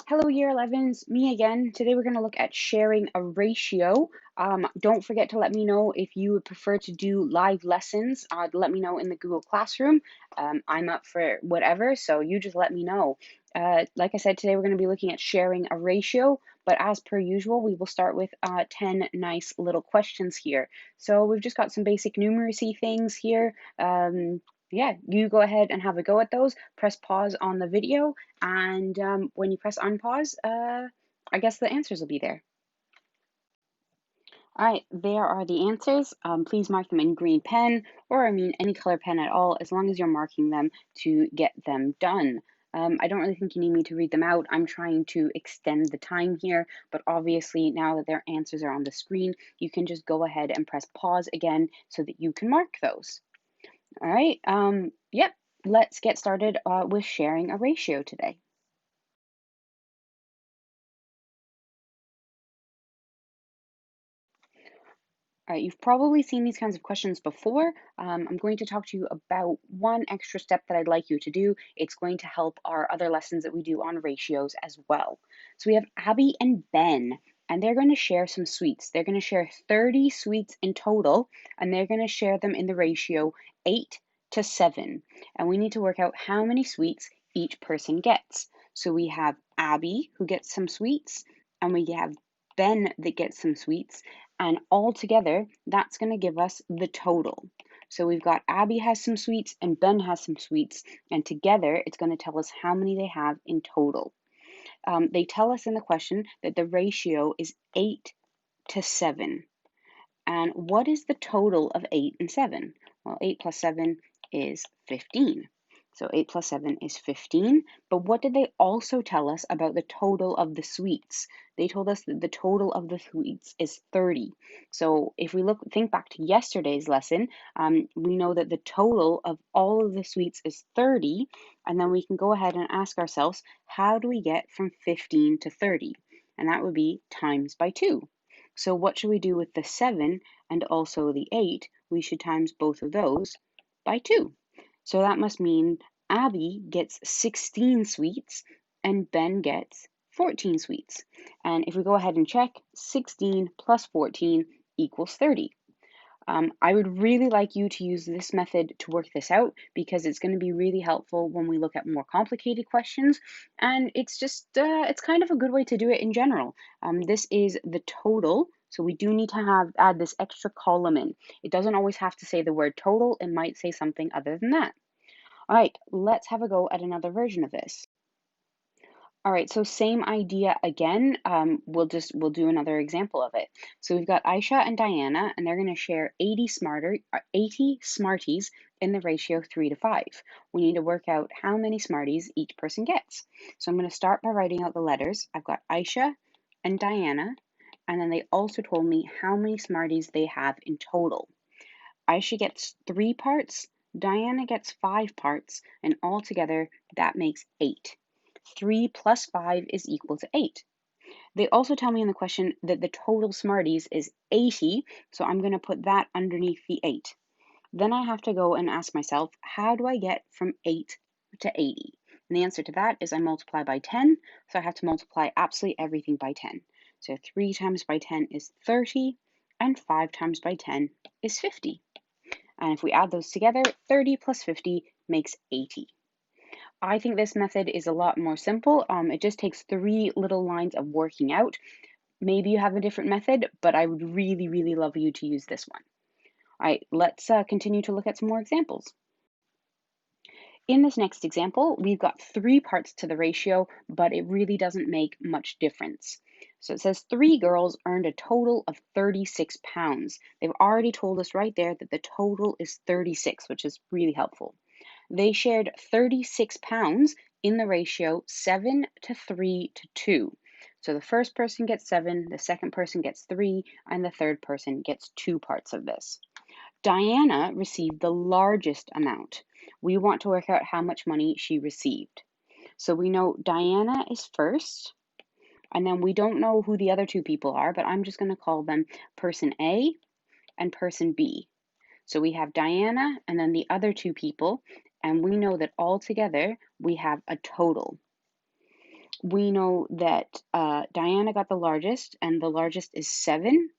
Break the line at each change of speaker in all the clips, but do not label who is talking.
Hello, Year 11s. Me again. Today we're going to look at sharing a ratio. Don't forget to let me know if you would prefer to do live lessons. Let me know in the Google Classroom. I'm up for whatever, so you just let me know. Like I said, today we're going to be looking at sharing a ratio, but as per usual, we will start with 10 nice little questions here. So we've just got some basic numeracy things here. Yeah, you go ahead and have a go at those. Press pause on the video, and when you press unpause, I guess the answers will be there. All right, there are the answers. Please mark them in green pen, or any color pen at all, as long as you're marking them to get them done. I don't really think you need me to read them out. I'm trying to extend the time here, but obviously now that their answers are on the screen, you can just go ahead and press pause again so that you can mark those. All right, yep, let's get started with sharing a ratio today. All right, you've probably seen these kinds of questions before. I'm going to talk to you about one extra step that I'd like you to do. It's going to help our other lessons that we do on ratios as well. So we have Abby and Ben, and they're going to share some sweets. They're going to share 30 sweets in total, and they're going to share them in the ratio 8 to 7. And we need to work out how many sweets each person gets. So we have Abby who gets some sweets, and we have Ben that gets some sweets, and all together, that's going to give us the total. So we've got Abby has some sweets and Ben has some sweets, and together it's going to tell us how many they have in total. They tell us in the question that the ratio is 8 to 7. And what is the total of 8 and 7? Well, 8 plus 7 is 15. So 8 plus 7 is 15. But what did they also tell us about the total of the sweets? They told us that the total of the sweets is 30. So if we think back to yesterday's lesson, we know that the total of all of the sweets is 30. And then we can go ahead and ask ourselves, how do we get from 15 to 30? And that would be times by 2. So what should we do with the 7 and also the 8? We should times both of those by 2. So that must mean Abby gets 16 sweets and Ben gets 14 sweets. And if we go ahead and check, 16 plus 14 equals 30. I would really like you to use this method to work this out because it's going to be really helpful when we look at more complicated questions. And it's it's kind of a good way to do it in general. This is the total. So we do need to add this extra column in. It doesn't always have to say the word total. It might say something other than that. All right, let's have a go at another version of this. All right, so same idea again. We'll do another example of it. So we've got Aishah and Diana, and they're going to share 80 Smarties in the ratio 3 to 5. We need to work out how many Smarties each person gets. So I'm going to start by writing out the letters. I've got Aishah and Diana, and then they also told me how many Smarties they have in total. Aishah gets 3 parts, Diana gets 5 parts, and altogether that makes 8. 3 plus 5 is equal to 8. They also tell me in the question that the total Smarties is 80, so I'm going to put that underneath the 8. Then I have to go and ask myself, how do I get from 8 to 80? And the answer to that is I multiply by 10, so I have to multiply absolutely everything by 10. So 3 times by 10 is 30, and 5 times by 10 is 50. And if we add those together, 30 plus 50 makes 80. I think this method is a lot more simple. It just takes 3 little lines of working out. Maybe you have a different method, but I would really, really love you to use this one. All right, let's continue to look at some more examples. In this next example, we've got 3 parts to the ratio, but it really doesn't make much difference. So it says 3 girls earned a total of 36 pounds. They've already told us right there that the total is 36, which is really helpful. They shared 36 pounds in the ratio 7 to 3 to 2. So the first person gets 7, the second person gets 3, and the third person gets 2 parts of this. Diana received the largest amount. We want to work out how much money she received. So we know Diana is first, and then we don't know who the other 2 people are, but I'm just going to call them person A and person B. So we have Diana and then the other 2 people, and we know that all together we have a total. we know that Diana got the largest, and the largest is 7,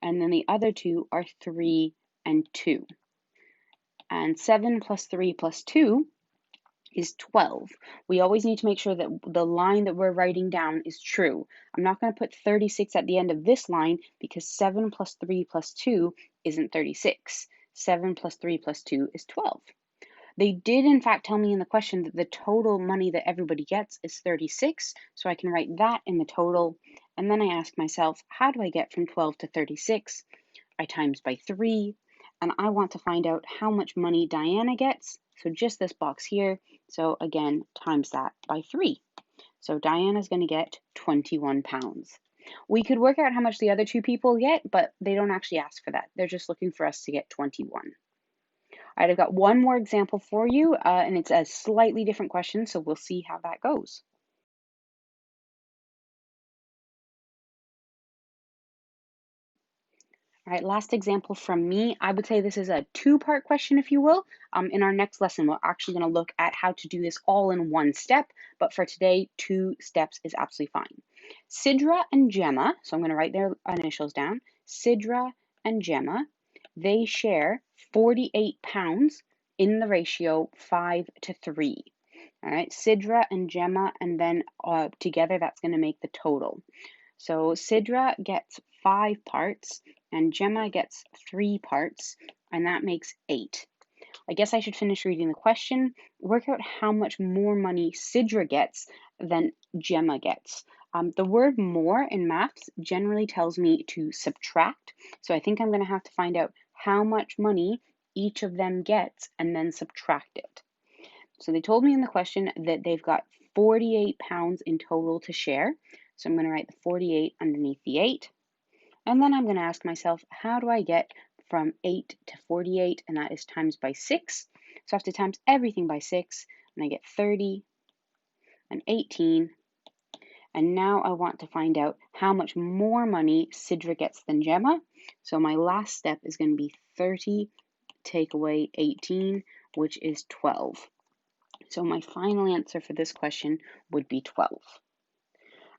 and then the other two are 3 and 2. And 7 plus 3 plus 2 is 12. We always need to make sure that the line that we're writing down is true. I'm not going to put 36 at the end of this line because 7 plus 3 plus 2 isn't 36. 7 plus 3 plus 2 is 12. They did in fact tell me in the question that the total money that everybody gets is 36, so I can write that in the total. And then I ask myself, how do I get from 12 to 36? I times by 3, and I want to find out how much money Diana gets. So just this box here. So again, times that by 3. So Diana's going to get 21 pounds. We could work out how much the other two people get, but they don't actually ask for that. They're just looking for us to get 21. All right, I've got one more example for you, and it's a slightly different question, so we'll see how that goes. All right, last example from me. I would say this is a two-part question, if you will. In our next lesson, we're actually going to look at how to do this all in one step, but for today, 2 steps is absolutely fine. Sidra and Gemma, so I'm going to write their initials down. Sidra and Gemma, they share 48 pounds in the ratio 5 to 3. All right, Sidra and Gemma, and then together that's going to make the total. So Sidra gets 5 parts and Gemma gets 3 parts, and that makes 8. I guess I should finish reading the question. Work out how much more money Sidra gets than Gemma gets. The word more in maths generally tells me to subtract, so I think I'm going to have to find out how much money each of them gets and then subtract it. So they told me in the question that they've got 48 pounds in total to share. So I'm going to write the 48 underneath the 8. And then I'm going to ask myself, how do I get from 8 to 48? And that is times by 6. So I have to times everything by 6. And I get 30 and 18. And now I want to find out how much more money Sidra gets than Gemma. So my last step is going to be 30 take away 18, which is 12. So my final answer for this question would be 12. All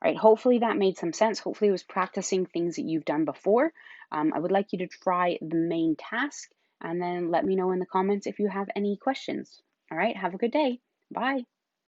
right, hopefully that made some sense. Hopefully it was practicing things that you've done before. I would like you to try the main task and then let me know in the comments if you have any questions. All right, have a good day. Bye.